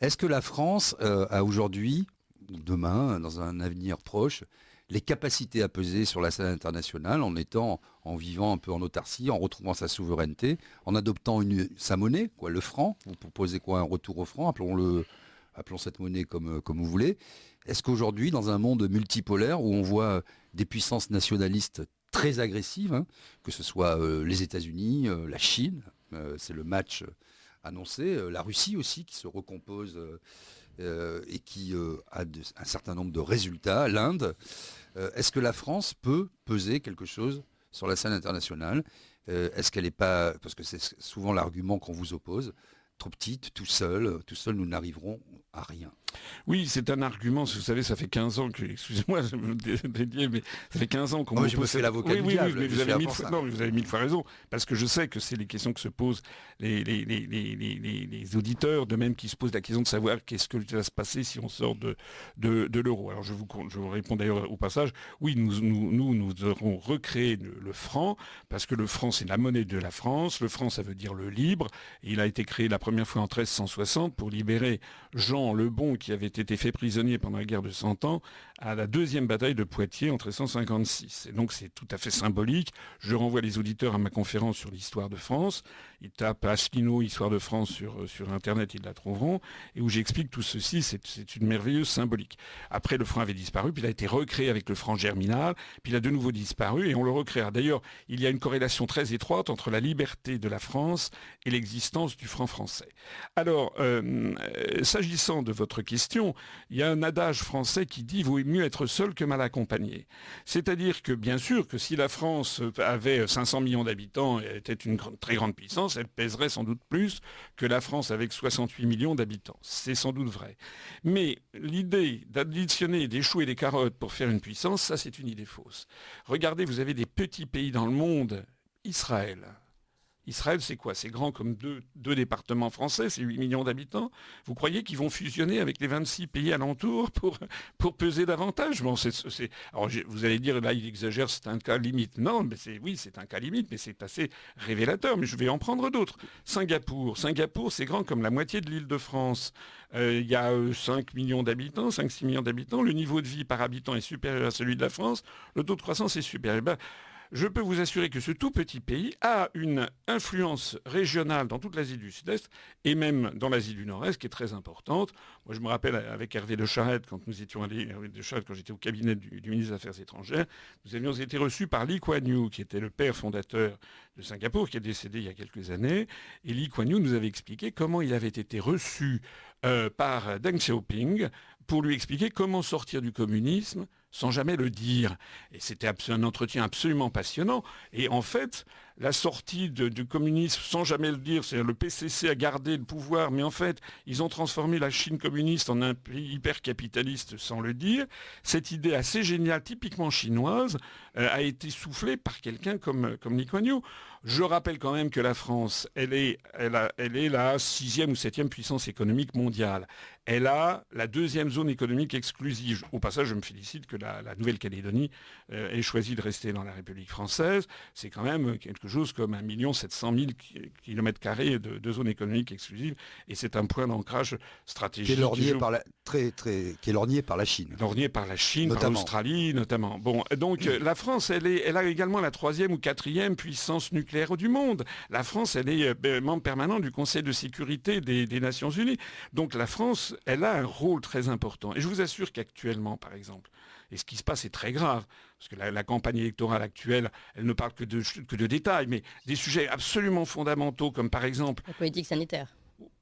Est-ce que la France a aujourd'hui, ou demain, dans un avenir proche, les capacités à peser sur la scène internationale en vivant un peu en autarcie, en retrouvant sa souveraineté, en adoptant sa monnaie, quoi, le franc? Vous proposez quoi, un retour au franc? Appelons cette monnaie comme vous voulez. Est-ce qu'aujourd'hui, dans un monde multipolaire où on voit des puissances nationalistes très agressives, hein, que ce soit les États-Unis, la Chine, c'est le match annoncé, la Russie aussi qui se recompose et qui a un certain nombre de résultats, l'Inde, est-ce que la France peut peser quelque chose sur la scène internationale? Est-ce qu'elle n'est pas, parce que c'est souvent l'argument qu'on vous oppose, trop petite, tout seul, nous n'arriverons à rien. Oui, c'est un argument. Vous savez, ça fait 15 ans que, excusez-moi, je me dédier, mais ça fait 15 ans qu'on Oh, me je me pose fais l'avocat du oui, diable. mais Je vous suis avez là mille pour fois, ça. non, mais vous avez 1000 fois raison, parce que je sais que c'est les questions que se posent les auditeurs, de même qui se posent la question de savoir qu'est-ce que va se passer si on sort de l'euro. Alors je vous réponds d'ailleurs au passage. Oui, nous aurons recréé le franc, parce que le franc c'est la monnaie de la France. Le franc ça veut dire le libre. Et il a été créé la première fois en 1360 pour libérer Jean le Bon, qui avait été fait prisonnier pendant la guerre de 100 ans, à la deuxième bataille de Poitiers en 1356. Et donc c'est tout à fait symbolique. Je renvoie les auditeurs à ma conférence sur l'histoire de France. Ils tapent Asselineau, Histoire de France sur Internet, ils la trouveront. Et où j'explique tout ceci, c'est une merveilleuse symbolique. Après, le franc avait disparu, puis il a été recréé avec le franc germinal, puis il a de nouveau disparu, et on le recréera. D'ailleurs, il y a une corrélation très étroite entre la liberté de la France et l'existence du franc français. Alors, s'agissant de votre question, il y a un adage français qui dit « vaut mieux être seul que mal accompagné ». C'est-à-dire que, bien sûr, que si la France avait 500 millions d'habitants et était une très grande puissance, elle pèserait sans doute plus que la France avec 68 millions d'habitants. C'est sans doute vrai. Mais l'idée d'additionner des choux et des carottes pour faire une puissance, ça c'est une idée fausse. Regardez, vous avez des petits pays dans le monde, Israël. Israël, c'est quoi? C'est grand comme deux départements français, c'est 8 millions d'habitants. Vous croyez qu'ils vont fusionner avec les 26 pays alentours pour peser davantage? Bon, alors vous allez dire, là, il exagère, c'est un cas limite. Non, mais c'est un cas limite, mais c'est assez révélateur. Mais je vais en prendre d'autres. Singapour, c'est grand comme la moitié de l'île de France. Il y a 5 millions d'habitants, 5-6 millions d'habitants. Le niveau de vie par habitant est supérieur à celui de la France. Le taux de croissance est supérieur. Je peux vous assurer que ce tout petit pays a une influence régionale dans toute l'Asie du Sud-Est et même dans l'Asie du Nord-Est qui est très importante. Moi, je me rappelle avec Hervé de Charette, quand nous étions allés, quand j'étais au cabinet du ministre des Affaires étrangères, nous avions été reçus par Lee Kuan Yew, qui était le père fondateur de Singapour, qui est décédé il y a quelques années. Et Lee Kuan Yew nous avait expliqué comment il avait été reçu par Deng Xiaoping pour lui expliquer comment sortir du communisme sans jamais le dire. Et c'était un entretien absolument passionnant. Et en fait, la sortie du communisme sans jamais le dire, c'est-à-dire le PCC a gardé le pouvoir, mais en fait, ils ont transformé la Chine communiste en un pays hyper-capitaliste sans le dire. Cette idée assez géniale, typiquement chinoise, a été soufflée par quelqu'un comme Lee Kuan Yew. Je rappelle quand même que la France, elle est la 6e ou 7e puissance économique mondiale. Elle a la 2e zone économique exclusive. Au passage, je me félicite que la Nouvelle-Calédonie ait choisi de rester dans la République française. C'est quand même quelque chose comme 1 700 000 km² de zone économique exclusive. Et c'est un point d'ancrage stratégique. Qui est lorgné qui est lorgné par la Chine. Lorgné par la Chine, notamment. Par l'Australie notamment. Bon, donc la France, elle a également la 3e ou 4e puissance nucléaire du monde. La France, elle est membre permanent du Conseil de sécurité des Nations Unies. Donc la France, elle a un rôle très important. Et je vous assure qu'actuellement, par exemple, et ce qui se passe est très grave, parce que la campagne électorale actuelle, elle ne parle que de détails, mais des sujets absolument fondamentaux, comme par exemple... La politique sanitaire.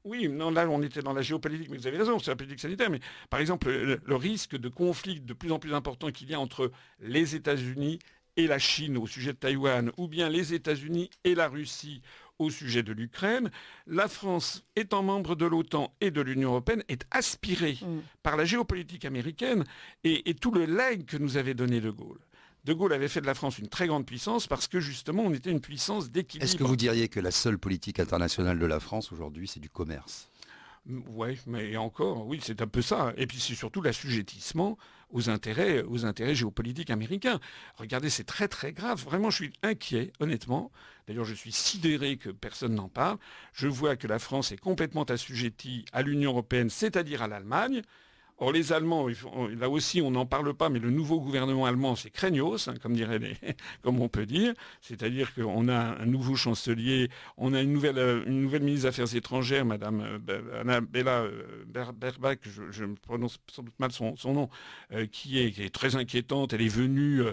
Oui, non, là on était dans la géopolitique, mais vous avez raison, c'est la politique sanitaire, mais par exemple le risque de conflit de plus en plus important qu'il y a entre les États-Unis et la Chine au sujet de Taïwan, ou bien les États-Unis et la Russie au sujet de l'Ukraine, la France, étant membre de l'OTAN et de l'Union européenne, est aspirée par la géopolitique américaine et tout le legs que nous avait donné De Gaulle. De Gaulle avait fait de la France une très grande puissance parce que justement on était une puissance d'équilibre. Est-ce que vous diriez que la seule politique internationale de la France aujourd'hui, c'est du commerce ? Ouais, mais encore, oui, c'est un peu ça. Et puis c'est surtout l'assujettissement aux intérêts géopolitiques américains. Regardez, c'est très très grave. Vraiment, je suis inquiet, honnêtement. D'ailleurs, je suis sidéré que personne n'en parle. Je vois que la France est complètement assujettie à l'Union européenne, c'est-à-dire à l'Allemagne. Or, les Allemands, là aussi, on n'en parle pas, mais le nouveau gouvernement allemand, c'est craignos, comme on peut dire. C'est-à-dire qu'on a un nouveau chancelier, on a une nouvelle ministre des Affaires étrangères, Madame Annabella Baerbock, je me prononce sans doute mal son nom, qui est très inquiétante. Elle est venue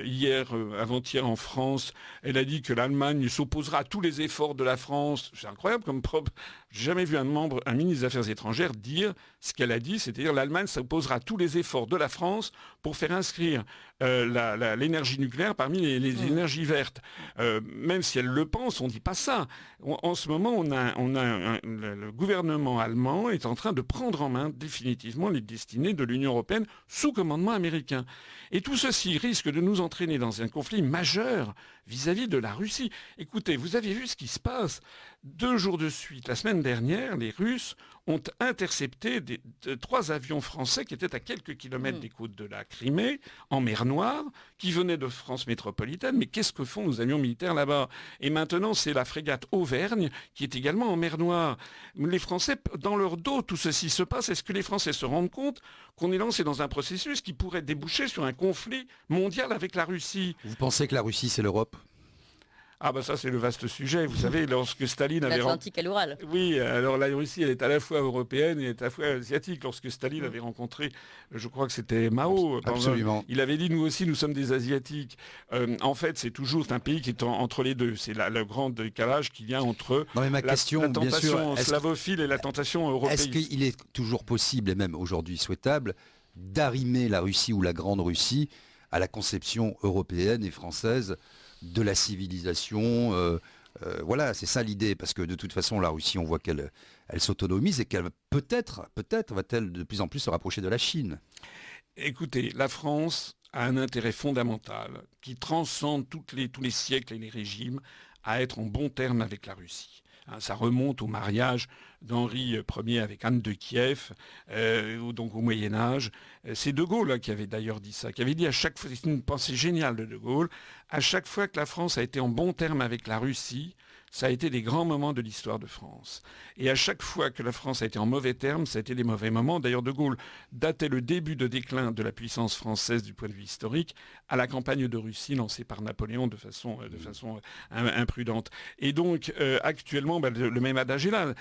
hier, avant-hier en France. Elle a dit que l'Allemagne s'opposera à tous les efforts de la France. C'est incroyable comme propre. J'ai jamais vu un ministre des Affaires étrangères dire ce qu'elle a dit, c'est-à-dire l'Allemagne s'opposera à tous les efforts de la France pour faire inscrire l'énergie nucléaire parmi les énergies vertes. Même si elle le pense, on ne dit pas ça. En ce moment, le gouvernement allemand est en train de prendre en main définitivement les destinées de l'Union européenne sous commandement américain. Et tout ceci risque de nous entraîner dans un conflit majeur vis-à-vis de la Russie. Écoutez, vous avez vu ce qui se passe. 2 jours de suite, la semaine dernière, les Russes ont intercepté 3 avions français qui étaient à quelques kilomètres des côtes de la Crimée, en mer Noire, qui venaient de France métropolitaine. Mais qu'est-ce que font nos avions militaires là-bas? Et maintenant, c'est la frégate Auvergne qui est également en mer Noire. Les Français, dans leur dos, tout ceci se passe. Est-ce que les Français se rendent compte qu'on est lancé dans un processus qui pourrait déboucher sur un conflit mondial avec la Russie? Vous pensez que la Russie, c'est l'Europe? Ah bah ça c'est le vaste sujet. Vous savez, lorsque Staline avait... L'Atlantique à l'Oural. Oui, alors la Russie, elle est à la fois européenne et à la fois asiatique. Lorsque Staline avait rencontré, je crois que c'était Mao, Absolument. Il avait dit, nous aussi, nous sommes des Asiatiques. En fait, c'est toujours un pays qui est entre les deux. C'est le grand décalage qu'il y a entre Non, mais ma question, la bien sûr, tentation slavophile et la tentation européenne. est-ce qu'il est toujours possible, et même aujourd'hui souhaitable, d'arrimer la Russie ou la Grande Russie à la conception européenne et française de la civilisation? Voilà, c'est ça l'idée, parce que de toute façon, la Russie, on voit qu'elle s'autonomise et qu'elle peut-être va-t-elle de plus en plus se rapprocher de la Chine. Écoutez, la France a un intérêt fondamental qui transcende tous les siècles et les régimes à être en bon terme avec la Russie. Ça remonte au mariage d'Henri Ier avec Anne de Kiev, donc au Moyen-Âge. C'est De Gaulle qui avait d'ailleurs dit ça, qui avait dit à chaque fois, c'est une pensée géniale de Gaulle, à chaque fois que la France a été en bon terme avec la Russie, ça a été des grands moments de l'histoire de France. Et à chaque fois que la France a été en mauvais termes, ça a été des mauvais moments. D'ailleurs, De Gaulle datait le début de déclin de la puissance française du point de vue historique à la campagne de Russie lancée par Napoléon de façon imprudente. Et donc, actuellement, le même adage est là.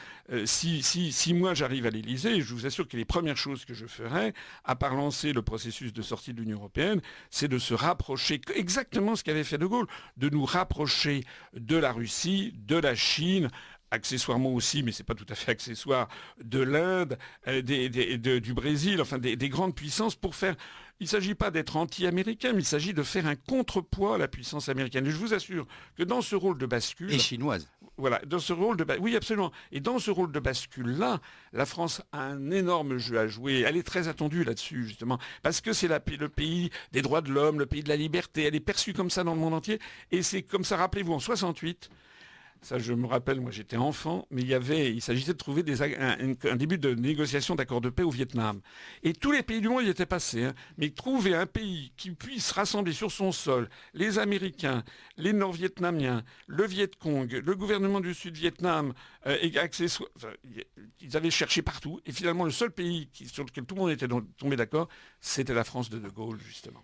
Si moi j'arrive à l'Élysée, je vous assure que les premières choses que je ferai, à part lancer le processus de sortie de l'Union européenne, c'est de se rapprocher, exactement ce qu'avait fait De Gaulle, de nous rapprocher de la Russie, de la Chine, accessoirement aussi, mais c'est pas tout à fait accessoire, de l'Inde, du Brésil, enfin des grandes puissances pour faire... Il ne s'agit pas d'être anti-américain, mais il s'agit de faire un contrepoids à la puissance américaine. Et je vous assure que dans ce rôle de bascule... Et chinoise. Voilà, dans ce rôle de... Oui, absolument. Et dans ce rôle de bascule-là, la France a un énorme jeu à jouer. Elle est très attendue là-dessus, justement, parce que c'est le pays des droits de l'homme, le pays de la liberté. Elle est perçue comme ça dans le monde entier. Et c'est comme ça, rappelez-vous, en 68... Ça, je me rappelle, moi j'étais enfant, mais il s'agissait de trouver un début de négociation d'accord de paix au Vietnam. Et tous les pays du monde y étaient passés. Mais trouver un pays qui puisse rassembler sur son sol les Américains, les Nord-Vietnamiens, le Viet Cong, le gouvernement du Sud-Vietnam, ils avaient cherché partout. Et finalement, le seul pays sur lequel tout le monde était tombé d'accord, c'était la France de De Gaulle, justement.